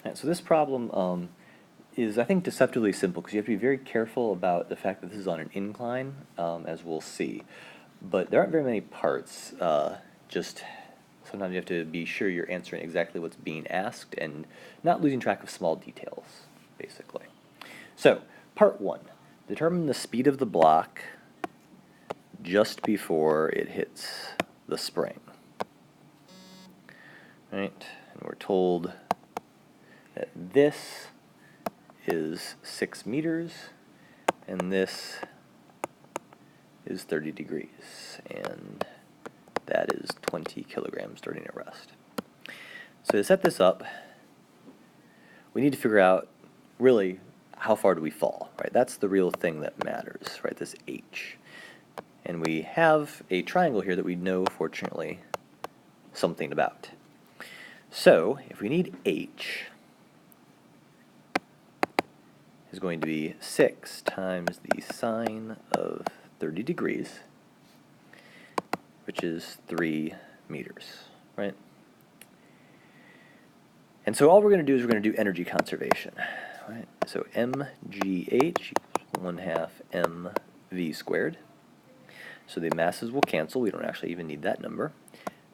And so this problem is, I think, deceptively simple because you have to be very careful about the fact that this is on an incline, as we'll see. But there aren't very many parts. Just sometimes you have to be sure you're answering exactly what's being asked and not losing track of small details, basically. So, part 1. Determine the speed of the block just before it hits the spring. Right? And we're told that this is 6 meters and this is 30 degrees, and that is 20 kilograms starting at rest. So to set this up, we need to figure out really how far do we fall, right? That's the real thing that matters, right? This h. And we have a triangle here that we know, fortunately, something about. So if we need h, is going to be 6 times the sine of 30 degrees, which is 3 meters, right? And so all we're going to do is we're going to do energy conservation, right? So mgh equals 1/2 mv squared. So the masses will cancel. We don't actually even need that number.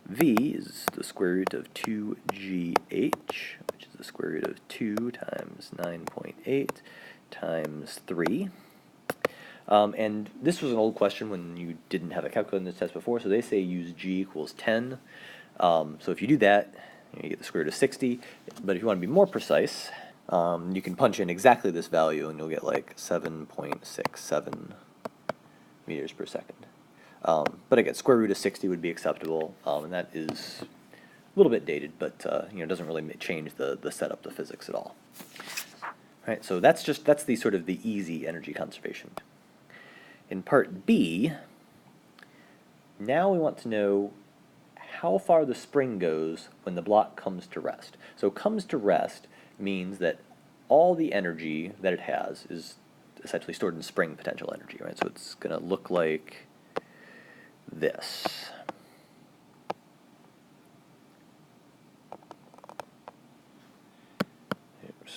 V is the square root of 2gh, which is the square root of 2 times 9.8 times 3. And this was an old question when you didn't have a calculator in this test before, so they say use g equals 10. So if you do that, you get the square root of 60. But if you want to be more precise, you can punch in exactly this value and you'll get like 7.67 meters per second. But again, square root of 60 would be acceptable, and that is a little bit dated, but it doesn't really change the setup, the physics at all. Right, so that's the sort of the easy energy conservation. In part B, now we want to know how far the spring goes when the block comes to rest. So comes to rest means that all the energy that it has is essentially stored in spring potential energy, right? So it's going to look like this.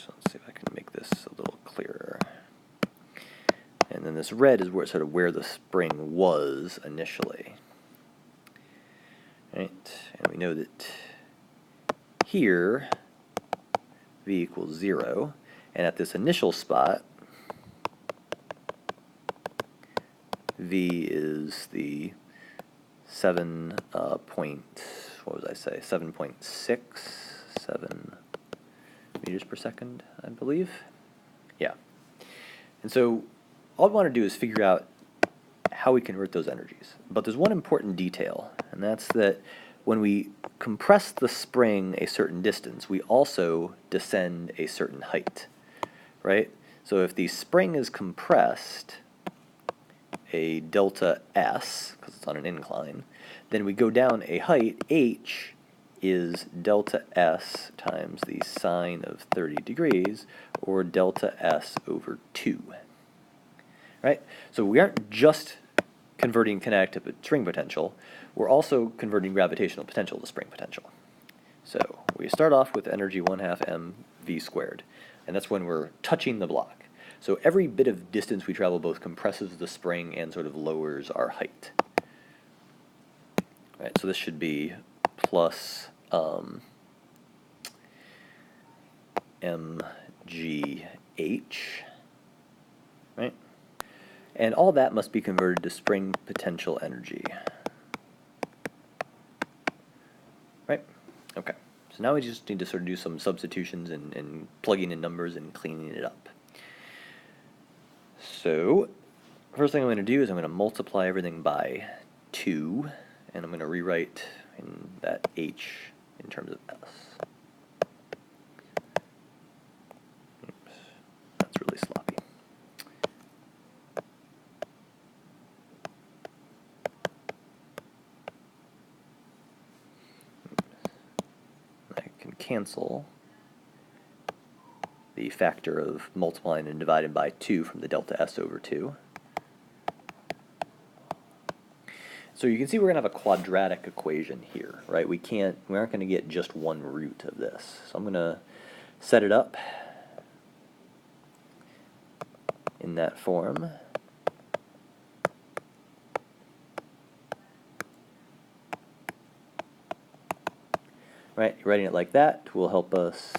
Let's see if I can make this a little clearer. And then this red is where the spring was initially. Right? And we know that here V equals 0, and at this initial spot V is the 7.67 meters per second, I believe. Yeah. And so all we want to do is figure out how we convert those energies. But there's one important detail, and that's that when we compress the spring a certain distance, we also descend a certain height, right? So if the spring is compressed a delta S, because it's on an incline, then we go down a height, h is delta S times the sine of 30 degrees, or delta S over 2. Right? So we aren't just converting kinetic to spring potential, we're also converting gravitational potential to spring potential. So we start off with energy 1/2 mv squared, and that's when we're touching the block. So every bit of distance we travel both compresses the spring and sort of lowers our height. Right, so this should be plus mgh, right? And all that must be converted to spring potential energy. Right? Okay. So now we just need to sort of do some substitutions and plugging in numbers and cleaning it up. So, first thing I'm going to do is I'm going to multiply everything by 2, and I'm going to rewrite in that h in terms of s. Oops, that's really sloppy. I can cancel the factor of multiplying and dividing by 2 from the delta S over 2. So you can see we're going to have a quadratic equation here, right? We aren't going to get just one root of this. So I'm going to set it up in that form. Right, writing it like that will help us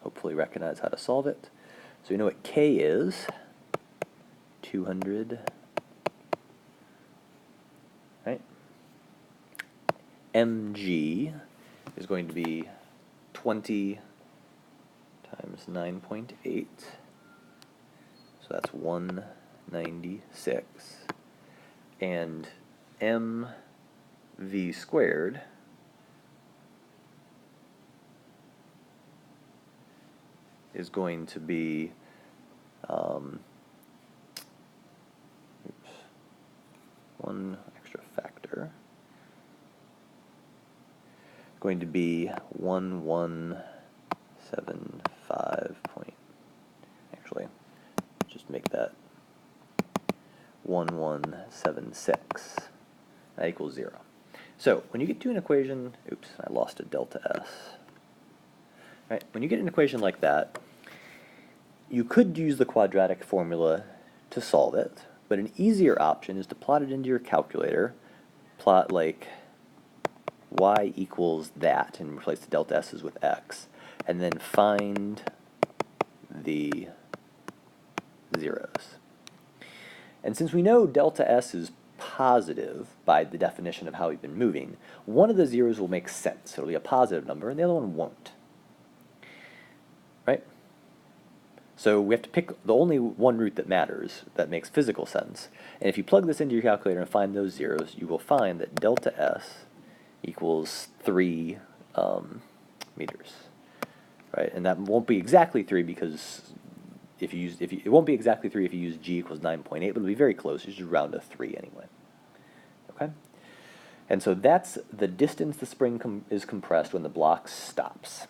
hopefully recognize how to solve it. So we know what K is, 200, right? mg is going to be 20 times 9.8, so that's 196, and mv squared is going to be one extra factor, going to be 1175 point, actually, just make that 1176. That equals 0. So when you get to an equation, oops, I lost a delta S. Right, when you get an equation like that, you could use the quadratic formula to solve it, but an easier option is to plot it into your calculator, plot like y equals that, and replace the delta s's with x, and then find the zeros. And since we know delta s is positive by the definition of how we've been moving, one of the zeros will make sense. It'll be a positive number, and the other one won't. Right? So we have to pick the only one root that matters, that makes physical sense. And if you plug this into your calculator and find those zeros, you will find that delta S equals 3 meters. Right? And that won't be exactly 3 because it won't be exactly 3 if you use g equals 9.8, but it'll be very close. You should round to 3 anyway. Okay? And so that's the distance the spring is compressed when the block stops.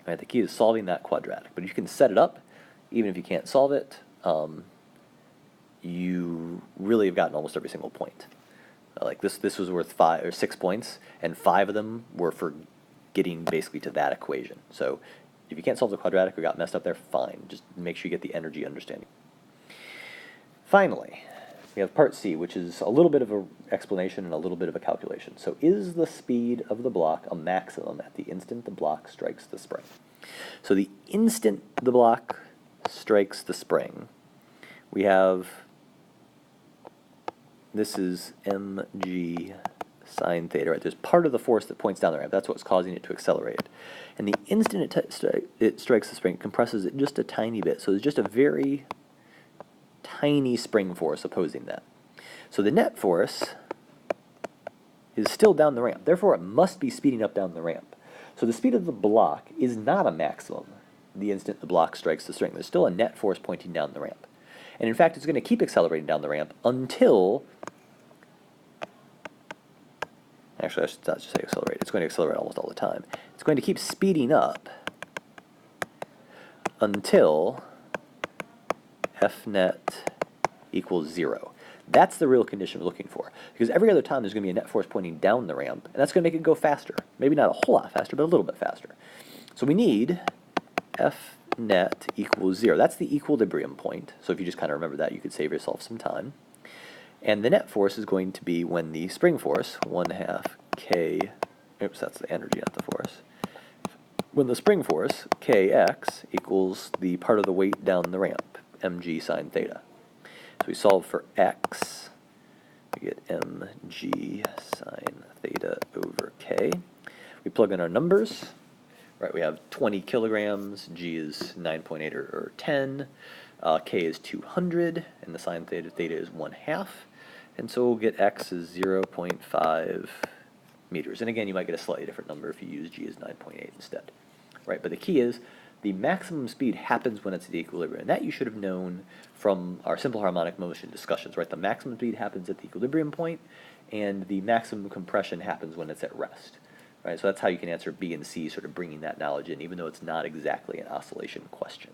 Right, the key is solving that quadratic, but you can set it up, even if you can't solve it. You really have gotten almost every single point. Like this was worth 5 or 6 points, and 5 of them were for getting basically to that equation. So if you can't solve the quadratic or got messed up there, fine. Just make sure you get the energy understanding. Finally, we have part C, which is a little bit of an explanation and a little bit of a calculation. So is the speed of the block a maximum at the instant the block strikes the spring? So the instant the block strikes the spring, we have, this is mg sine theta, right? There's part of the force that points down the ramp. That's what's causing it to accelerate. And the instant it strikes the spring, it compresses it just a tiny bit. So there's just a very tiny spring force opposing that. So the net force is still down the ramp. Therefore, it must be speeding up down the ramp. So the speed of the block is not a maximum the instant the block strikes the string. There's still a net force pointing down the ramp. And in fact, it's going to keep accelerating down the ramp until, actually, I should not just say accelerate. It's going to accelerate almost all the time. It's going to keep speeding up until F net equals 0. That's the real condition we're looking for. Because every other time there's going to be a net force pointing down the ramp, and that's going to make it go faster. Maybe not a whole lot faster, but a little bit faster. So we need F net equals 0. That's the equilibrium point. So if you just kind of remember that, you could save yourself some time. And the net force is going to be when the spring force, 1/2 k, oops, that's the energy, not the force. When the spring force, kx, equals the part of the weight down the ramp, mg sine theta. So we solve for x, we get mg sine theta over k. We plug in our numbers. Right, we have 20 kilograms, g is 9.8 or 10, k is 200, and the sine theta is 1/2. And so we'll get x is 0.5 meters. And again, you might get a slightly different number if you use g as 9.8 instead. Right, but the key is the maximum speed happens when it's at equilibrium. And that you should have known from our simple harmonic motion discussions, right? The maximum speed happens at the equilibrium point, and the maximum compression happens when it's at rest. Right, so that's how you can answer B and C, sort of bringing that knowledge in, even though it's not exactly an oscillation question.